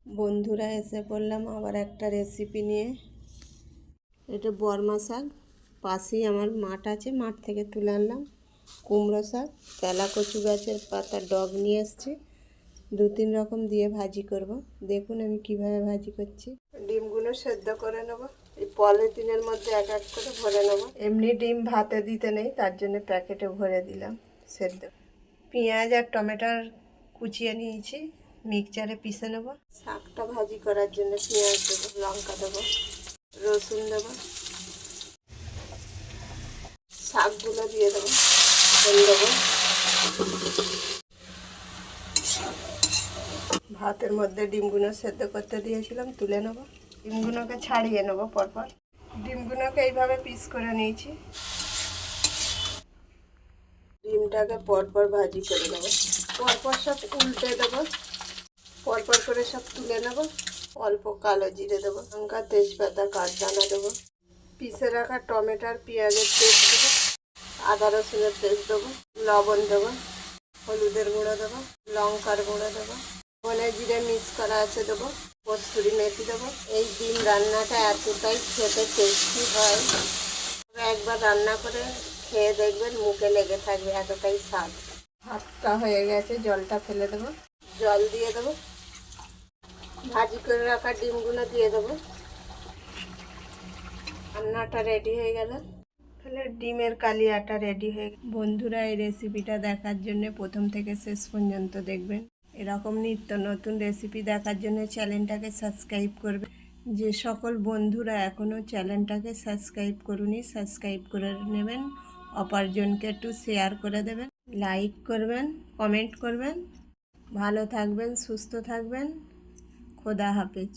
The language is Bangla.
বন্ধুরা, এসে পড়লাম আবার একটা রেসিপি নিয়ে। এটা বর্মা শাক, পাশেই আমার মাঠ আছে, মাঠ থেকে তুলে আনলাম। কুমড়ো শাক, তেলা কচু গাছের পাতা ডগ নিয়ে এসেছি। 2-3 রকম দিয়ে ভাজি করব। দেখুন আমি কিভাবে ভাজি করছি। ডিমগুলো সেদ্ধ করে নেব। এই পলিথিনের মধ্যে এক এক করে ভরে নেব। এমনি ডিম ভাতে দিতে নেই, তার জন্য প্যাকেটে ভরে দিলাম সেদ্ধ। পেঁয়াজ আর টমেটোর কুচিয়ে নিয়েছি, মিক্সচারে পিষে নেব। শাকটা ভাজি করার জন্য পেঁয়াজ দেবো, লঙ্কা দেবো, রসুন দেবো, শাকগুলো দিয়ে দেবো, তেল দেবো। ভাতের মধ্যে ডিমগুলো সেদ্ধ করতে দিয়েছিলাম, তুলে নেবো। ডিমগুলোকে ছাড়িয়ে নেবো পরপর। ডিমগুলোকে এইভাবে পিস করে নিয়েছি। ডিমটাকে পরপর ভাজি করে নেবো, পরপর সব উল্টে দেবো, পরপর করে সব তুলে নেব। অল্প কালো জিরে দেবো, লঙ্কা, তেজপাতা, কাঠদানা দেবো, পিষে রাখা টমেটোর পেঁয়াজের পেস্ট দেবো, আদা রসুনের পেস্ট দেবো, লবণ দেবো, হলুদের গুঁড়ো দেবো, লঙ্কার গুঁড়ো দেবো, ধনে জিরে মিক্স করা আছে দেবো, কস্তুরি মেথি দেবো। এই ডিম রান্নাটা এতটাই খেতে টেস্টি হয়, একবার রান্না করে খেয়ে দেখবেন, মুখে লেগে থাকবে, এতটাই স্বাদ। ভাতটা হয়ে গেছে, জলটা ফেলে দেবো, জল দিয়ে দেবো, ভাজি করে রাখা ডিমগুলো দিয়ে দেবো। রান্নাটা রেডি হয়ে গেল। তাহলে ডিমের কালিয়াটা রেডি হয়ে গেল। বন্ধুরা, এই রেসিপিটা দেখার জন্য প্রথম থেকে শেষ পর্যন্ত দেখবেন। এরকম নিত্য নতুন রেসিপি দেখার জন্য চ্যানেলটাকে সাবস্ক্রাইব করবে। যে সকল বন্ধুরা এখনও চ্যানেলটাকে সাবস্ক্রাইব করুনি, সাবস্ক্রাইব করে নেবেন। অপরজনকে একটু শেয়ার করে দেবেন, লাইক করবেন, কমেন্ট করবেন। ভালো থাকবেন, সুস্থ থাকবেন। খোদা হাফেজ।